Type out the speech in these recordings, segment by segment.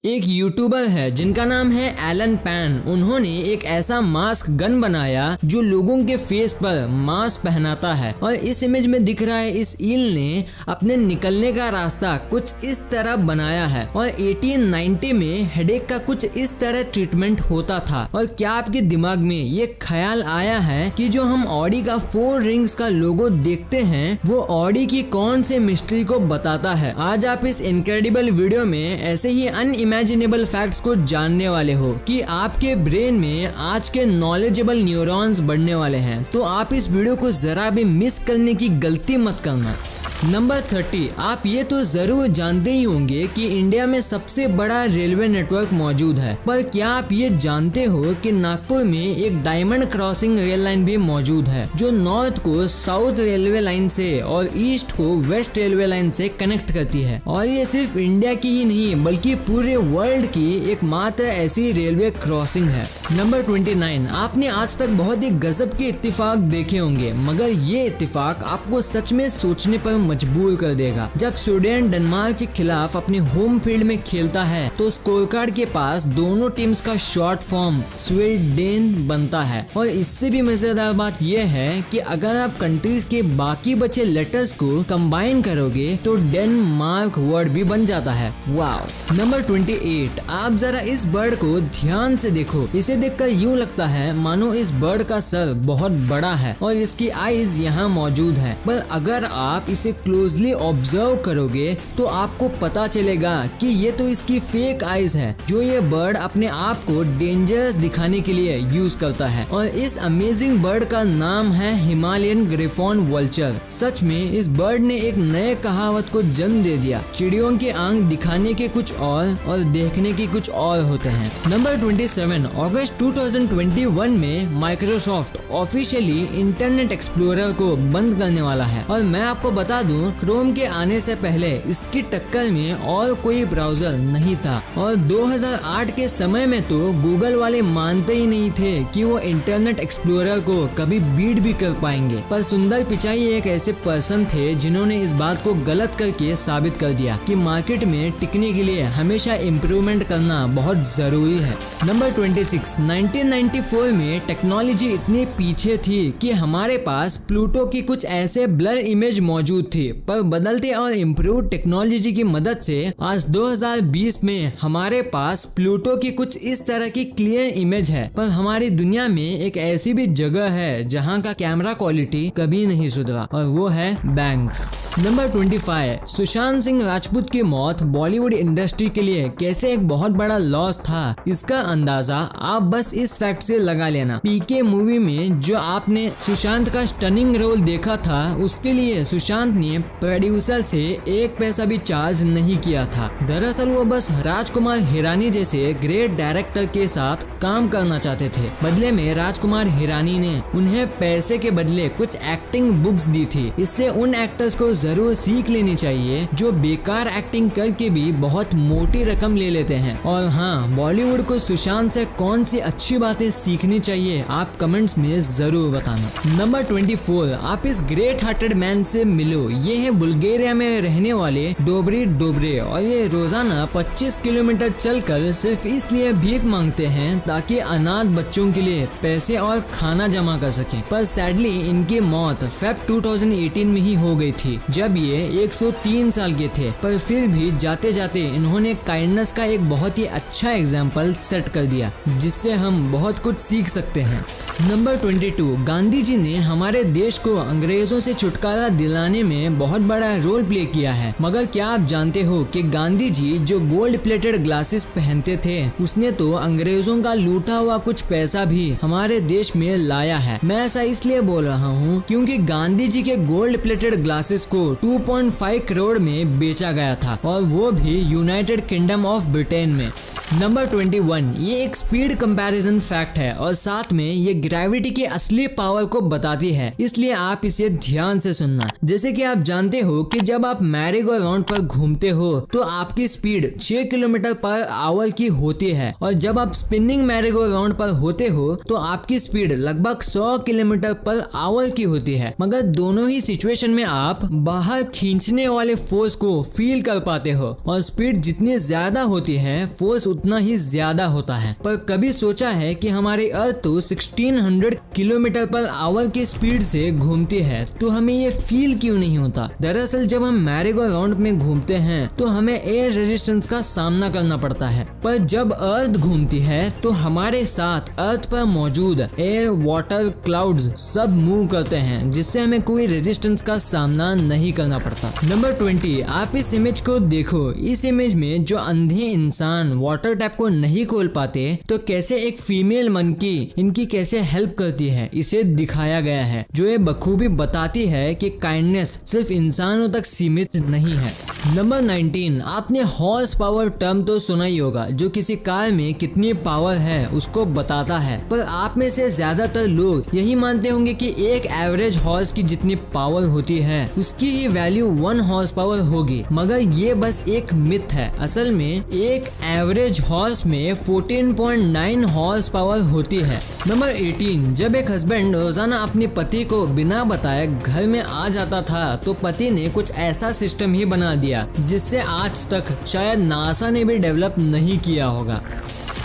एक यूट्यूबर है जिनका नाम है एलन पैन। उन्होंने एक ऐसा मास्क गन बनाया जो लोगों के फेस पर मास्क पहनाता है और इस इमेज में दिख रहा है इस ईल ने अपने निकलने का रास्ता कुछ इस तरह बनाया है और 1890 में हेडेक का कुछ इस तरह ट्रीटमेंट होता था। और क्या आपके दिमाग में ये ख्याल आया है कि जो हम ऑडी का 4 रिंग्स का लोगो देखते हैं वो ऑडी की कौन से मिस्ट्री को बताता है। आज आप इस इनक्रेडिबल वीडियो में ऐसे ही अनइमेजिनेबल फैक्ट्स को जानने वाले हो कि आपके ब्रेन में आज के नॉलेजेबल न्यूरॉन्स बढ़ने वाले हैं, तो आप इस वीडियो को जरा भी मिस करने की गलती मत करना। नंबर 30, आप ये तो जरूर जानते ही होंगे कि इंडिया में सबसे बड़ा रेलवे नेटवर्क मौजूद है, पर क्या आप ये जानते हो कि नागपुर में एक डायमंड क्रॉसिंग रेल लाइन भी मौजूद है जो नॉर्थ को साउथ रेलवे लाइन से और ईस्ट को वेस्ट रेलवे लाइन से कनेक्ट करती है। और ये सिर्फ इंडिया की ही नहीं बल्कि पूरे वर्ल्ड की एकमात्र ऐसी रेलवे क्रॉसिंग है। नंबर 29, आपने आज तक बहुत ही गजब के इत्तेफाक देखे होंगे, मगर ये इत्तेफाक आपको सच में सोचने पर मजबूर कर देगा। जब स्वीडन डेनमार्क के खिलाफ अपने होम फील्ड में खेलता है तो स्कोर कार्ड के पास दोनों टीम्स का शॉर्ट फॉर्म स्वीडन बनता है। और इससे भी मजेदार बात यह है कि अगर आप कंट्रीज के बाकी बचे लेटर्स को कंबाइन करोगे तो डेनमार्क वर्ड भी बन जाता है। वाओ। नंबर 28, आप जरा इस बर्ड को ध्यान से देखो। इसे देखकर यूं लगता है मानो इस बर्ड का सर बहुत बड़ा है और इसकी आईज यहाँ मौजूद है, पर अगर आप इसे क्लोजली ऑब्जर्व करोगे तो आपको पता चलेगा कि ये तो इसकी फेक आईज है जो ये बर्ड अपने आप को डेंजरस दिखाने के लिए यूज करता है। और इस अमेजिंग बर्ड का नाम है हिमालयन ग्रिफॉन वल्चर। सच में इस बर्ड ने एक नए कहावत को जन्म दे दिया, चिड़ियों के आंख दिखाने के कुछ और देखने के कुछ और होते हैं। नंबर 27, अगस्त 2021 में माइक्रोसॉफ्ट ऑफिशियली इंटरनेट एक्सप्लोरर को बंद करने वाला है। और मैं आपको बता दूं, क्रोम के आने से पहले इसकी टक्कर में और कोई ब्राउजर नहीं था। और 2008 के समय में तो गूगल वाले मानते ही नहीं थे कि वो इंटरनेट एक्सप्लोरर को कभी बीट भी कर पाएंगे। पर सुंदर पिचाई एक ऐसे पर्सन थे जिन्होंने इस बात को गलत करके साबित कर दिया कि मार्केट में टिकने के लिए हमेशा इम्प्रूवमेंट करना बहुत जरूरी है। नंबर 26, 1994 में टेक्नोलॉजी इतनी पीछे थी कि हमारे पास प्लूटो की कुछ ऐसे ब्लर इमेज मौजूद थी, पर बदलते और इम्प्रूव टेक्नोलॉजी की मदद से आज 2020 में हमारे पास प्लूटो की कुछ इस तरह की क्लियर इमेज है। पर हमारी दुनिया में एक ऐसी भी जगह है जहां का कैमरा क्वालिटी कभी नहीं सुधरा, और वो है बैंक। नंबर 25, सुशांत सिंह राजपूत की मौत बॉलीवुड इंडस्ट्री के लिए कैसे एक बहुत बड़ा लॉस था, इसका अंदाजा आप बस इस फैक्ट से लगा लेना। पीके मूवी में जो आपने सुशांत का स्टनिंग रोल देखा था, उसके लिए सुशांत ने प्रोड्यूसर से 1 पैसा भी चार्ज नहीं किया था। दरअसल वो बस राजकुमार हिरानी जैसे ग्रेट डायरेक्टर के साथ काम करना चाहते थे। बदले में राजकुमार हिरानी ने उन्हें पैसे के बदले कुछ एक्टिंग बुक्स दी थी। इससे उन एक्टर्स को जरूर सीख लेनी चाहिए जो बेकार एक्टिंग करके भी बहुत मोटी रकम ले लेते हैं। और हाँ, बॉलीवुड को सुशांत से कौन सी अच्छी बातें सीखनी चाहिए आप कमेंट्स में जरूर बताना। नंबर 24, आप इस ग्रेट हार्टेड मैन से मिलो। ये है बुल्गारिया में रहने वाले डोब्री डोब्रे, और ये रोजाना 25 किलोमीटर चलकर सिर्फ इसलिए भीख मांगते हैं ताकि अनाथ बच्चों के लिए पैसे और खाना जमा कर सकें। पर सैडली इनकी मौत फेब 2018 में ही हो गई थी जब ये 103 साल के थे। पर फिर भी जाते जाते इन्होंने काइंडनेस का एक बहुत ही अच्छा एग्जाम्पल सेट कर दिया जिससे हम बहुत कुछ सीख सकते हैं। नंबर 22, गांधी जी ने हमारे देश को अंग्रेजों से छुटकारा दिलाने में बहुत बड़ा रोल प्ले किया है। मगर क्या आप जानते हो कि गांधी जी जो गोल्ड प्लेटेड ग्लासेस पहनते थे, उसने तो अंग्रेजों का लूटा हुआ कुछ पैसा भी हमारे देश में लाया है। मैं ऐसा इसलिए बोल रहा हूँ क्योंकि गांधी जी के गोल्ड प्लेटेड ग्लासेस को 2.5 करोड़ में बेचा गया था, और वो भी यूनाइटेड किंगडम ऑफ ब्रिटेन में। नंबर 21, ये एक स्पीड कंपैरिजन फैक्ट है और साथ में ये ग्रेविटी की असली पावर को बताती है, इसलिए आप इसे ध्यान से सुनना। जैसे कि आप जानते हो कि जब आप मैरी गो राउंड पर घूमते हो तो आपकी स्पीड 6 किलोमीटर पर आवर की होती है और जब आप स्पिनिंग मैरी गो राउंड पर होते हो तो आपकी स्पीड लगभग 100 किलोमीटर पर आवर की होती है। मगर दोनों ही सिचुएशन में आप बाहर खींचने वाले फोर्स को फील कर पाते हो और स्पीड जितनी ज्यादा होती है फोर्स उतना ही ज्यादा होता है। पर कभी सोचा है कि हमारी अर्थ तो 1600 किलोमीटर पर आवर की स्पीड से घूमती है तो हमें ये फील क्यों नहीं होता? दरअसल जब हम मैरी गो राउंड में घूमते हैं तो हमें एयर रेजिस्टेंस का सामना करना पड़ता है, पर जब अर्थ घूमती है तो हमारे साथ अर्थ पर मौजूद एयर, वाटर, क्लाउड्स सब मूव करते हैं जिससे हमें कोई रेजिस्टेंस का सामना नहीं करना पड़ता। नंबर 20, आप इस इमेज को देखो। इस इमेज में जो अंधे इंसान वाटर टैप को नहीं खोल पाते तो कैसे एक फीमेल मंकी इनकी कैसे हेल्प करती है इसे दिखाया गया है, जो ये बखूबी बताती है कि काइंडनेस सिर्फ इंसानों तक सीमित नहीं है। नंबर 19, आपने हॉर्स पावर टर्म तो सुना ही होगा, जो किसी कार में कितनी पावर है उसको बताता है। पर आप में से ज्यादातर लोग यही मानते होंगे कि एक एवरेज हॉर्स की जितनी पावर होती है उसकी ही वैल्यू 1 हॉर्स पावर होगी, मगर ये बस एक मिथ है। असल में एक एवरेज हॉर्स में 14.9 हॉर्स पावर होती है। नंबर 18, जब एक हस्बैंड रोजाना अपनी पति को बिना बताए घर में आ जाता था तो पति ने कुछ ऐसा सिस्टम ही बना दिया जिससे आज तक शायद नासा ने भी डेवलप नहीं किया होगा।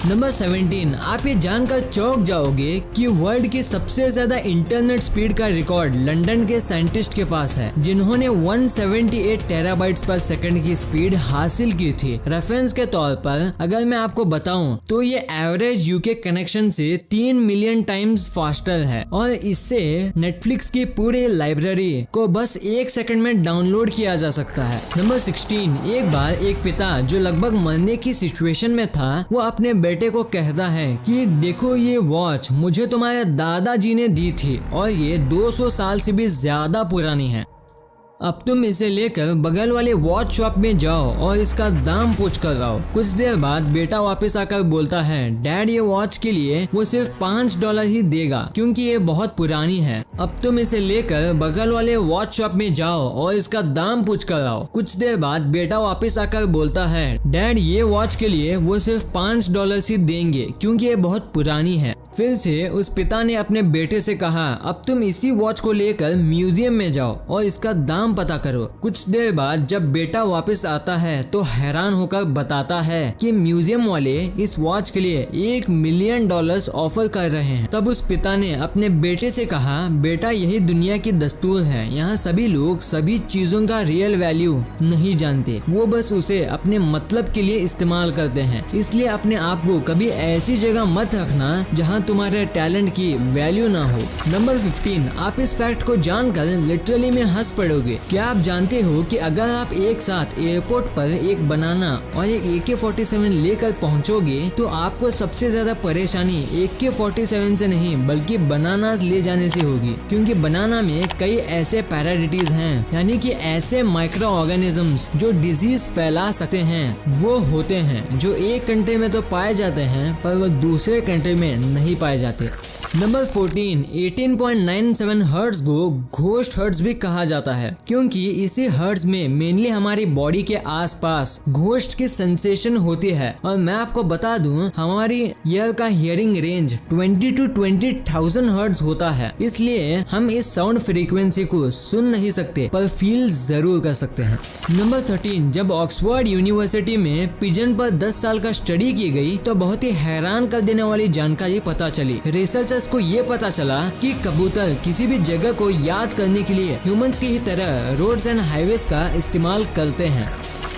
नंबर 17, आप ये जानकर चौंक जाओगे कि वर्ल्ड की सबसे ज्यादा इंटरनेट स्पीड का रिकॉर्ड लंदन के साइंटिस्ट के पास है, जिन्होंने 178 टेराबाइट्स पर सेकंड की स्पीड हासिल की थी। रेफरेंस के तौर पर अगर मैं आपको बताऊं तो ये एवरेज यूके कनेक्शन से 3 मिलियन टाइम्स फास्टर है और इससे नेटफ्लिक्स की पूरी लाइब्रेरी को बस 1 सेकंड में डाउनलोड किया जा सकता है। नंबर 16, एक बार एक पिता जो लगभग मरने की सिचुएशन में था वो अपने बेटे को कहता है कि देखो ये वॉच मुझे तुम्हारे दादाजी ने दी थी और ये 200 साल से भी ज्यादा पुरानी है। अब तुम इसे लेकर बगल वाले वॉच शॉप में जाओ और इसका दाम पूछ कर लाओ। कुछ देर बाद बेटा वापस आकर बोलता है, डैड ये वॉच के लिए वो सिर्फ $5 ही देगा क्योंकि ये बहुत पुरानी है। अब तुम इसे लेकर बगल वाले वॉच शॉप में जाओ और इसका दाम पूछ कर लाओ। कुछ देर बाद बेटा वापस आकर बोलता है, डैड ये वॉच के लिए वो सिर्फ $5 ही देंगे क्योंकि ये बहुत पुरानी है। फिर से उस पिता ने अपने बेटे से कहा, अब तुम इसी वॉच को लेकर म्यूजियम में जाओ और इसका दाम पता करो। कुछ देर बाद जब बेटा वापस आता है तो हैरान होकर बताता है कि म्यूजियम वाले इस वॉच के लिए $1 मिलियन ऑफर कर रहे हैं। तब उस पिता ने अपने बेटे से कहा, बेटा यही दुनिया की दस्तूर है, यहाँ सभी लोग सभी चीजों का रियल वैल्यू नहीं जानते, वो बस उसे अपने मतलब के लिए इस्तेमाल करते हैं। इसलिए अपने आप को कभी ऐसी जगह मत रखना जहाँ तुम्हारे टैलेंट की वैल्यू ना हो। नंबर 15, आप इस फैक्ट को जानकर लिटरली में हंस पड़ोगे। क्या आप जानते हो कि अगर आप एक साथ एयरपोर्ट पर एक बनाना और एक AK-47 लेकर पहुंचोगे तो आपको सबसे ज्यादा परेशानी AK-47 से नहीं बल्कि बनानास ले जाने से होगी, क्योंकि बनाना में कई ऐसे पैराडिटीज हैं, यानी कि ऐसे माइक्रो ऑर्गेनिजम्स जो डिजीज फैला सकते हैं वो होते हैं, जो एक कंट्री में तो पाए जाते हैं पर वो दूसरे कंट्री में नहीं पाए जाते। नंबर 14, 18.97 हर्ट्ज को घोस्ट हर्ट्ज भी कहा जाता है, क्योंकि इसी हर्ट्ज में मेनली हमारी बॉडी के आसपास घोस्ट की सेंसेशन होती है। और मैं आपको बता दूं, हमारी ईयर का हियरिंग रेंज 20 to 20,000 हर्ट्ज होता है, इसलिए हम इस साउंड फ्रीक्वेंसी को सुन नहीं सकते पर फील जरूर कर सकते हैं। नंबर 13, जब ऑक्सफोर्ड यूनिवर्सिटी में पिजन पर 10 साल का स्टडी की गई तो बहुत ही हैरान कर देने वाली जानकारी पता चली। रिसर्चर्स को ये पता चला कि कबूतर किसी भी जगह को याद करने के लिए ह्यूमंस की ही तरह रोड्स एंड हाईवेज का इस्तेमाल करते हैं।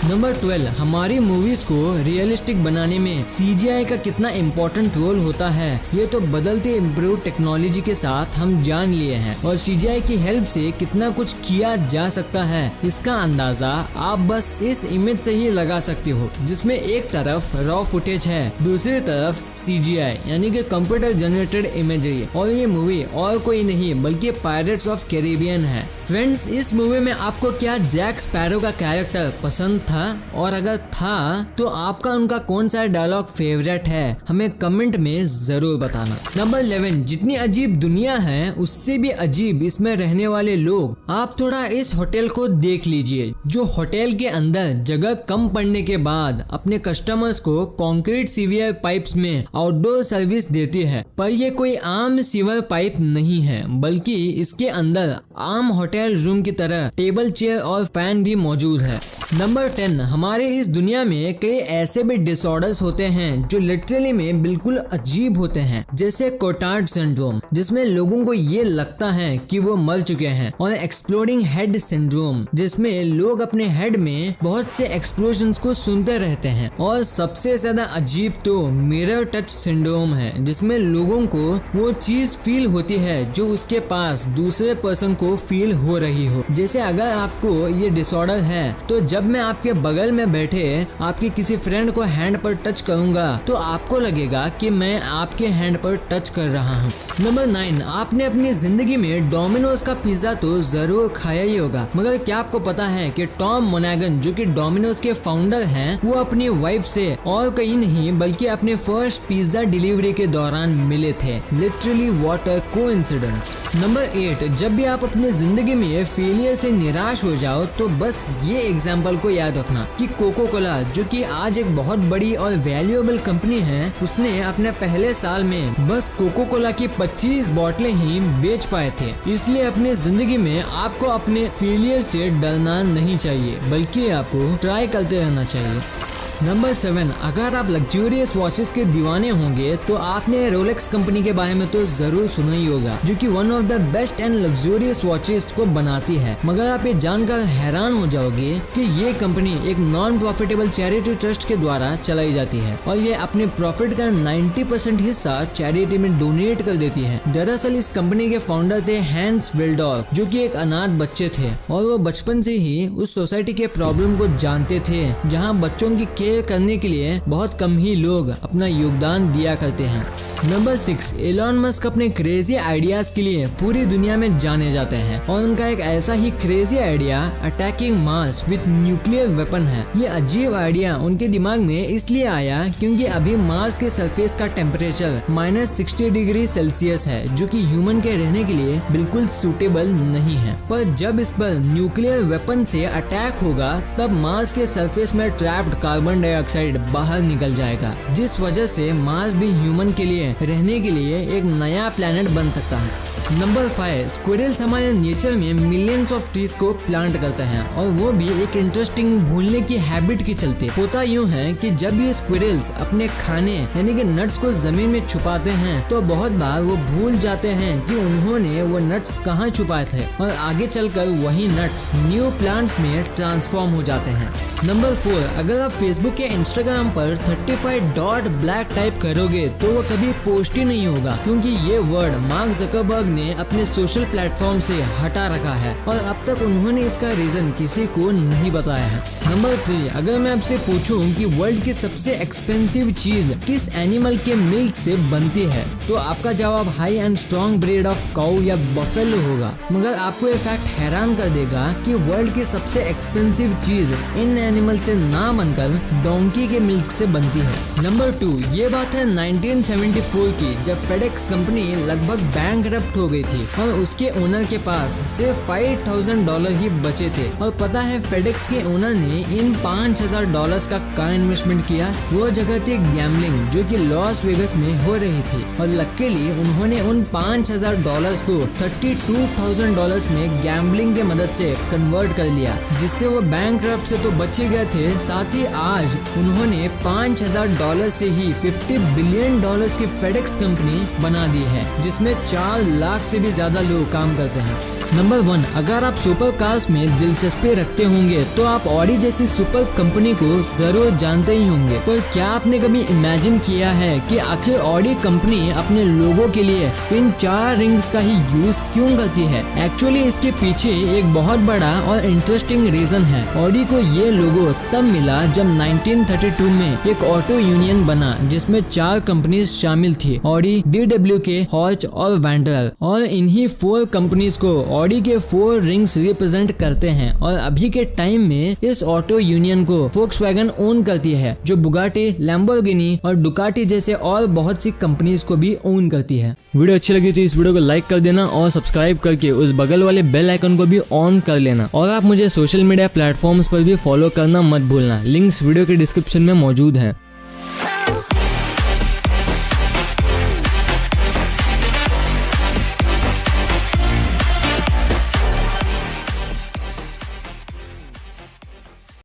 नंबर 12, हमारी मूवीज को रियलिस्टिक बनाने में CGI का कितना इम्पोर्टेंट रोल होता है ये तो बदलते इम्प्रूव टेक्नोलॉजी के साथ हम जान लिए हैं, और CGI की हेल्प से कितना कुछ किया जा सकता है इसका अंदाजा आप बस इस इमेज से ही लगा सकते हो, जिसमें एक तरफ रॉ फुटेज है, दूसरी तरफ CGI यानी कि कंप्यूटर जनरेटेड इमेजरी, और ये मूवी और कोई नहीं बल्कि पायरेट्स ऑफ कैरिबियन है। फ्रेंड्स, इस मूवी में आपको क्या जैक स्पैरो का कैरेक्टर पसंद था, और अगर था तो आपका उनका कौन सा डायलॉग फेवरेट है हमें कमेंट में जरूर बताना। नंबर 11, जितनी अजीब दुनिया है उससे भी अजीब इसमें रहने वाले लोग। आप थोड़ा इस होटल को देख लीजिए, जो होटल के अंदर जगह कम पड़ने के बाद अपने कस्टमर्स को कंक्रीट सीवर पाइप्स में आउटडोर सर्विस देती है। पर ये कोई आम सीवर पाइप नहीं है, बल्कि इसके अंदर आम होटल रूम की तरह टेबल, चेयर और फैन भी मौजूद है। नंबर 10, हमारे इस दुनिया में कई ऐसे भी डिसऑर्डर्स होते हैं जो लिटरली में बिल्कुल अजीब होते हैं, जैसे कोटार्ड सिंड्रोम, जिसमें लोगों को ये लगता है कि वो मर चुके हैं, और एक्सप्लोडिंग हेड सिंड्रोम, जिसमें लोग अपने हेड में बहुत से एक्सप्लोजन्स को सुनते रहते हैं, और सबसे ज्यादा अजीब तो मिरर टच सिंड्रोम है, जिसमें लोगों को वो चीज फील होती है जो उसके पास दूसरे पर्सन को फील हो रही हो। जैसे अगर आपको ये डिसऑर्डर है तो जब मैं आपके बगल में बैठे आपके किसी फ्रेंड को हैंड पर टच करूंगा तो आपको लगेगा कि मैं आपके हैंड पर टच कर रहा हूँ। नंबर 9, आपने अपनी जिंदगी में डोमिनोज का पिज्जा तो जरूर खाया ही होगा, मगर क्या आपको पता है कि टॉम मोनागन जो कि डोमिनोज के फाउंडर हैं, वो अपनी वाइफ से और कहीं नहीं बल्कि अपने फर्स्ट पिज्जा डिलीवरी के दौरान मिले थे। Literally what a coincidence. Number 8, जब भी आप अपनी जिंदगी में फेलियर से निराश हो जाओ तो बस ये एग्जाम्पल को याद रखना कि कोको कोला, जो कि आज एक बहुत बड़ी और वैल्यूएबल कंपनी है, उसने अपने पहले साल में बस कोको कोला की 25 बोतलें ही बेच पाए थे। इसलिए अपनी जिंदगी में आपको अपने फेलियर से डरना नहीं चाहिए, बल्कि आपको ट्राई करते रहना चाहिए। नंबर 7, अगर आप लग्जूरियस वॉचेस के दीवाने होंगे तो आपने रोलेक्स कंपनी के बारे में तो जरूर सुना ही होगा, जो कि one of the best and luxurious watches को बनाती है। मगर आप ये जानकर हैरान हो जाओगे कि ये कंपनी एक नॉन प्रॉफिटेबल चैरिटी ट्रस्ट के द्वारा चलाई जाती है, और ये अपने प्रॉफिट का 90% हिस्सा चैरिटी में डोनेट कर देती है। दरअसल इस कंपनी के फाउंडर थे हैंस विल्डॉर्फ, जो कि एक अनाथ बच्चे थे, और वो बचपन से ही उस सोसाइटी के प्रॉब्लम को जानते थे, जहाँ बच्चों की केयर करने के लिए बहुत कम ही लोग अपना योगदान दिया करते हैं। नंबर 6, एलन मस्क अपने क्रेजी आइडियाज के लिए पूरी दुनिया में जाने जाते हैं, और उनका एक ऐसा ही crazy idea attacking Mars with nuclear weapon है। ये अजीब आइडिया उनके दिमाग में इसलिए आया क्योंकि अभी मार्स के सरफेस का टेम्परेचर -60 डिग्री सेल्सियस है, जो कि ह्यूमन के रहने के लिए बिल्कुल सूटेबल नहीं है। पर जब इस पर न्यूक्लियर वेपन से अटैक होगा तब मार्स के सरफेस में ट्रैप्ड कार्बन डाइऑक्साइड बाहर निकल जाएगा, जिस वजह से मार्स भी ह्यूमन के लिए रहने के लिए एक नया प्लेनेट बन सकता है। नंबर 5, स्क्विरल्स हमारे नेचर में मिलियंस ऑफ ट्रीज को प्लांट करते हैं, और वो भी एक इंटरेस्टिंग भूलने की हैबिट के चलते। होता यूं है कि जब ये स्क्विरल्स अपने खाने यानी कि नट्स को जमीन में छुपाते हैं तो बहुत बार वो भूल जाते हैं कि उन्होंने वो नट्स कहाँ छुपाए थे, और आगे चलकर वही नट्स न्यू प्लांट्स में ट्रांसफॉर्म हो जाते हैं। नंबर 4, अगर आप फेसबुक या इंस्टाग्राम पर 35 डॉट ब्लैक टाइप करोगे तो वो कभी पोस्ट ही नहीं होगा, क्योंकि ये वर्ड मार्क जकरबर्ग ने अपने सोशल प्लेटफॉर्म से हटा रखा है, और अब तक उन्होंने इसका रीजन किसी को नहीं बताया है। नंबर 3, अगर मैं आपसे पूछूं कि वर्ल्ड की सबसे एक्सपेंसिव चीज किस एनिमल के मिल्क से बनती है, तो आपका जवाब high and strong breed of cow या बफेलो होगा। मगर आपको ये फैक्ट हैरान कर देगा कि वर्ल्ड की सबसे एक्सपेंसिव चीज इन एनिमल से ना बनकर डोंकी के मिल्क से बनती है। नंबर 2, ये बात है 1974 की, जब फेडेक्स कंपनी लगभग बैंकरप्ट हो गई थी और उसके ओनर के पास सिर्फ $5,000 ही बचे थे। और पता है फेडेक्स के ओनर ने इन $5,000 का इन्वेस्टमेंट किया। वो जगह थी गैम्बलिंग, जो कि लॉस वेगस में हो रही थी, और लकीली उन्होंने उन $5,000 को $32,000 में गैम्बलिंग के मदद से कन्वर्ट कर लिया, जिससे वो बैंकरप्ट से तो बच ही गए थे, साथ ही आज उन्होंने $5,000 से ही $50 बिलियन की फेडेक्स कंपनी बना दी है, जिसमें 4 लाख से भी ज्यादा लोग काम करते हैं। नंबर 1, अगर आप सुपर कार्स में दिलचस्पी रखते होंगे तो आप ऑडी जैसी सुपर कंपनी को जरूर जानते ही होंगे। पर क्या आपने कभी इमेजिन किया है कि आखिर ऑडी कंपनी अपने लोगों के लिए इन 4 रिंग्स का ही यूज क्यों करती है? एक्चुअली इसके पीछे एक बहुत बड़ा और इंटरेस्टिंग रीजन है। ऑडी को ये लोगो तब मिला जब 1932 में एक ऑटो यूनियन बना, जिसमें 4 कंपनीज शामिल थी, ऑडी, DWK, हॉर्च और वैंडरल, और इन्हीं 4 कंपनीज को ऑडी के 4 रिंग्स रिप्रेजेंट करते हैं। और अभी के टाइम में इस ऑटो यूनियन को फोक्सवैगन ओन करती है, जो बुगाटी, लैम्बोर्गिनी और डुकाटी जैसे और बहुत सी कंपनीज को भी ओन करती है। वीडियो अच्छी लगी तो इस वीडियो को लाइक कर देना और सब्सक्राइब करके उस बगल वाले बेल आइकन को भी ऑन कर लेना। और आप मुझे सोशल मीडिया प्लेटफॉर्म्स पर भी फॉलो करना मत भूलना। लिंक्स वीडियो के डिस्क्रिप्शन में मौजूद है।